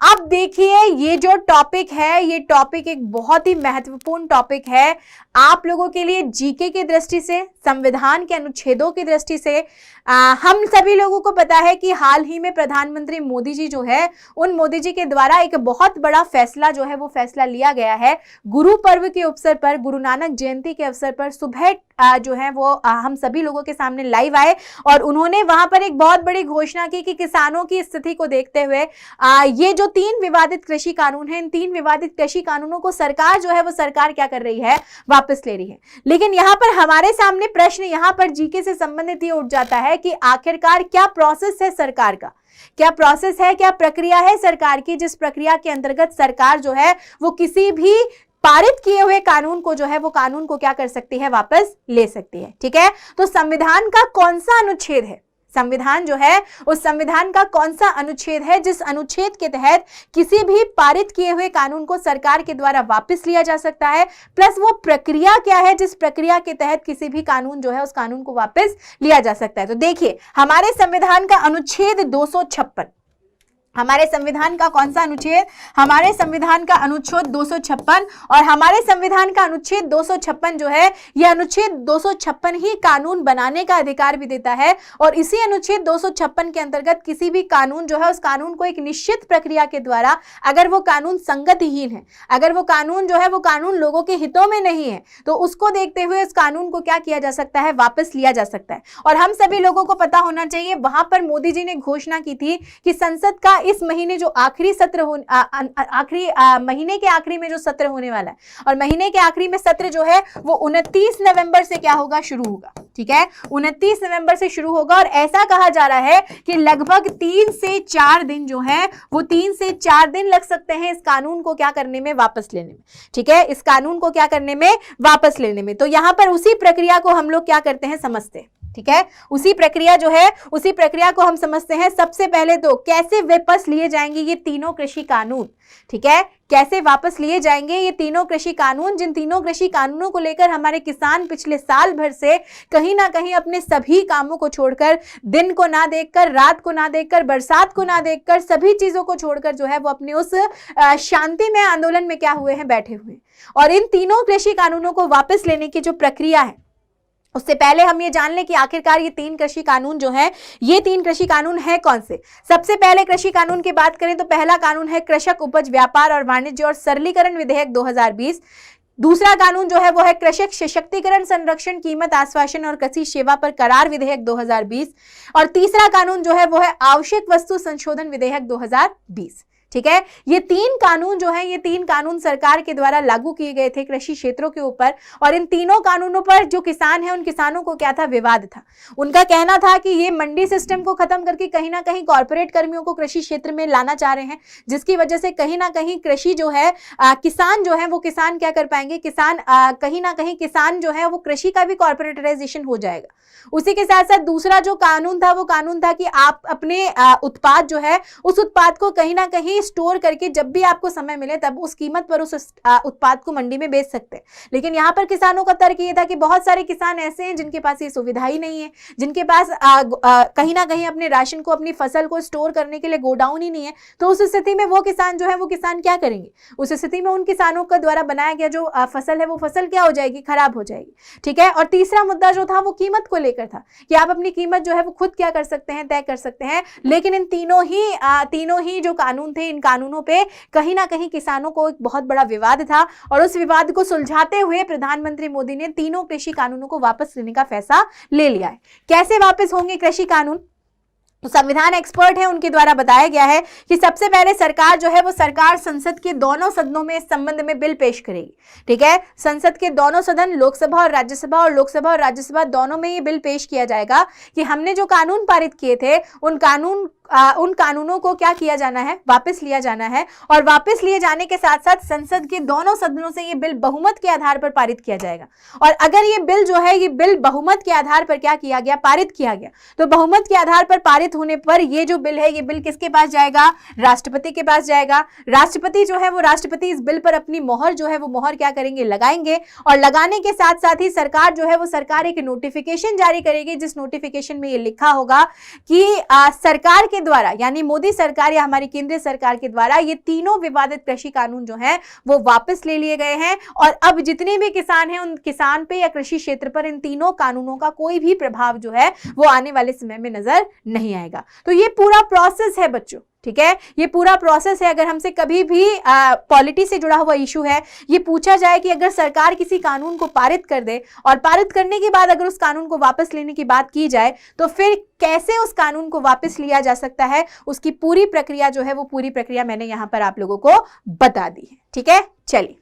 अब देखिए ये जो टॉपिक है, ये टॉपिक एक बहुत ही महत्वपूर्ण टॉपिक है आप लोगों के लिए, जीके की दृष्टि से, संविधान के अनुच्छेदों की दृष्टि से। हम सभी लोगों को पता है कि हाल ही में प्रधानमंत्री मोदी जी जो है, उन मोदी जी के द्वारा एक बहुत बड़ा फैसला जो है वो फैसला लिया गया है। गुरु पर्व के अवसर पर, गुरु नानक जयंती के अवसर पर सुबह जो है वो हम सभी लोगों के सामने लाइव आए और उन्होंने वहां पर एक बहुत बड़ी घोषणा की कि किसानों की स्थिति को देखते हुए ये जो 3 विवादित कृषि कानून हैं, इन 3 विवादित कृषि कानूनों को सरकार जो है वो सरकार क्या कर रही है, वापस ले रही है। लेकिन यहाँ पर हमारे सामने प्रश्न यहाँ पर जीके से संबंधित ये उठ जाता है कि आखिरकार क्या प्रोसेस है सरकार का, क्या प्रोसेस है, क्या प्रक्रिया है सरकार की, जिस प्रक्रिया के अंतर्गत सरकार जो है वो किसी भी पारित किए हुए कानून को जो है वो कानून को क्या कर सकती है, वापस ले सकती है। ठीक है, तो संविधान का कौन सा अनुच्छेद है, संविधान जो है उस संविधान का कौन सा अनुच्छेद है जिस अनुच्छेद के तहत किसी भी पारित किए हुए कानून को सरकार के द्वारा वापस लिया जा सकता है, प्लस वो प्रक्रिया क्या है जिस प्रक्रिया के तहत किसी भी कानून जो है उस कानून को वापस लिया जा सकता है। तो देखिए हमारे संविधान का अनुच्छेद 256, हमारे संविधान का कौन सा अनुच्छेद, हमारे संविधान का अनुच्छेद 256, और हमारे संविधान का अनुच्छेद 256 जो है यह अनुच्छेद 256 ही कानून बनाने का अधिकार भी देता है। और इसी अनुच्छेद 256 के अंतर्गत किसी भी कानून जो है उस कानून को एक निश्चित प्रक्रिया के द्वारा, अगर वो कानून संगतिहीन है, अगर वो कानून जो है वो कानून लोगों के हितों में नहीं है, तो उसको देखते हुए उस कानून को क्या किया जा सकता है, वापस लिया जा सकता है। और हम सभी लोगों को पता होना चाहिए, वहां पर मोदी जी ने घोषणा की थी कि संसद का इस महीने जो आखिरी सत्र महीने के आखिरी में जो सत्र होने वाला है, और महीने के आखिरी में सत्र जो है वो 29 नवंबर से क्या होगा, शुरू होगा। ठीक है, 29 नवंबर से शुरू होगा और ऐसा कहा जा रहा है कि लगभग 3 से 4 दिन जो है वो 3 से 4 दिन लग सकते हैं इस कानून को क्या करने में, वापस लेने में। ठीक है, इस कानून को क्या करने में, वापस लेने में। तो यहां पर उसी प्रक्रिया को हम लोग क्या करते हैं, समझते हैं। ठीक है, उसी प्रक्रिया जो है उसी प्रक्रिया को हम समझते हैं। सबसे पहले तो कैसे वापस लिए जाएंगे ये तीनों कृषि कानून, ठीक है, कैसे वापस लिए जाएंगे ये तीनों कृषि कानून, जिन तीनों कृषि कानूनों को लेकर हमारे किसान पिछले साल भर से कहीं ना कहीं अपने सभी कामों को छोड़कर, दिन को ना देखकर, रात को ना देखकर, बरसात को ना देखकर, सभी चीजों को छोड़कर जो है वो अपने उस शांति में आंदोलन में क्या हुए हैं, बैठे हुए। और इन तीनों कृषि कानूनों को वापस लेने की जो प्रक्रिया है, उससे पहले हम ये जान लें कि आखिरकार ये 3 कृषि कानून जो है, ये 3 कृषि कानून है कौन से। सबसे पहले कृषि कानून की बात करें तो पहला कानून है कृषक उपज व्यापार और वाणिज्य और सरलीकरण विधेयक 2020। दूसरा कानून जो है वो है कृषक सशक्तिकरण संरक्षण कीमत आश्वासन और कृषि सेवा पर करार विधेयक 2020। और तीसरा कानून जो है वो है आवश्यक वस्तु संशोधन विधेयक 2020। ठीक है, ये 3 कानून जो है, ये 3 कानून सरकार के द्वारा लागू किए गए थे कृषि क्षेत्रों के ऊपर। और इन तीनों कानूनों पर जो किसान है, उन किसानों को क्या था, विवाद था। उनका कहना था कि ये मंडी सिस्टम को खत्म करके कहीं ना कहीं कॉर्पोरेट कर्मियों को कृषि क्षेत्र में लाना चाह रहे हैं, जिसकी वजह से कहीं ना कहीं कृषि जो है, किसान जो है वो किसान क्या कर पाएंगे, किसान कहीं ना कहीं किसान जो है वो कृषि का भी कॉर्पोरेटाइजेशन हो जाएगा। उसी के साथ साथ दूसरा जो कानून था वो कानून था कि आप अपने उत्पाद जो है, उस उत्पाद को कहीं ना कहीं स्टोर करके जब भी आपको समय मिले तब उस कीमत पर उस उत्पाद को मंडी में बेच सकते हैं। लेकिन यहाँ पर किसानों का तर्क ये था कि बहुत सारे किसान ऐसे हैं जिनके पास ये सुविधा ही नहीं है, जिनके पास कहीं ना कहीं अपने राशन को, अपनी फसल को स्टोर करने के लिए गोडाउन ही नहीं है। तो उस स्थिति में वो किसान जो है वो किसान क्या करेंगे, उस स्थिति में उन किसानों के द्वारा बनाया गया जो फसल है वो फसल क्या हो जाएगी, खराब हो जाएगी। ठीक है, और तीसरा मुद्दा जो था वो कीमत को लेकर था कि आप अपनी कीमत जो है वो खुद क्या कर सकते हैं, तय कर सकते हैं। लेकिन इन तीनों ही जो कानून थे, इन कानूनों पे कहीं ना कहीं किसानों को एक बहुत बड़ा विवाद था और उस विवाद को सुलझाते हुए प्रधानमंत्री मोदी ने तीनों कृषि कानूनों को वापस लेने का फैसला ले लिया है। कैसे वापस होंगे कृषि कानून, तो संविधान एक्सपर्ट है उनके द्वारा बताया गया है कि सबसे पहले सरकार जो है वो सरकार संसद के दोनों सदनों में इस संबंध में बिल पेश करेगी। ठीक है, संसद के दोनों सदन, लोकसभा और राज्यसभा, और लोकसभा और राज्यसभा दोनों में ये बिल पेश किया जाएगा कि हमने जो कानून पारित किए थे उन कानूनों को क्या किया जाना है, वापस लिया जाना है। और वापस लिए जाने के साथ साथ संसद के दोनों सदनों से ये बिल बहुमत के आधार पर पारित किया जाएगा। और अगर ये बिल जो है, ये बिल बहुमत के आधार पर क्या किया गया, पारित किया गया, तो बहुमत के आधार पर पारित होने पर ये जो बिल है, ये बिल किसके पास जाएगा, राष्ट्रपति के पास जाएगा। राष्ट्रपति जो है वो राष्ट्रपति इस बिल पर अपनी मोहर जो है वो मोहर क्या करेंगे, लगाएंगे। और लगाने के साथ साथ ही सरकार जो है वो सरकार एक नोटिफिकेशन जारी करेगी, जिस नोटिफिकेशन में ये लिखा होगा कि सरकार के के द्वारा यानी मोदी सरकार या हमारी केंद्रीय सरकार के द्वारा ये तीनों विवादित कृषि कानून जो हैं वो वापस ले लिए गए हैं और अब जितने भी किसान हैं उन किसान पे या कृषि क्षेत्र पर इन तीनों कानूनों का कोई भी प्रभाव जो है वो आने वाले समय में नजर नहीं आएगा। तो ये पूरा प्रोसेस है बच्चों, ठीक है, ये पूरा प्रोसेस है। अगर हमसे कभी भी पॉलिटी से जुड़ा हुआ इशू है, ये पूछा जाए कि अगर सरकार किसी कानून को पारित कर दे और पारित करने के बाद अगर उस कानून को वापस लेने की बात की जाए तो फिर कैसे उस कानून को वापस लिया जा सकता है, उसकी पूरी प्रक्रिया जो है वो पूरी प्रक्रिया मैंने यहां पर आप लोगों को बता दी है। ठीक है, चलिए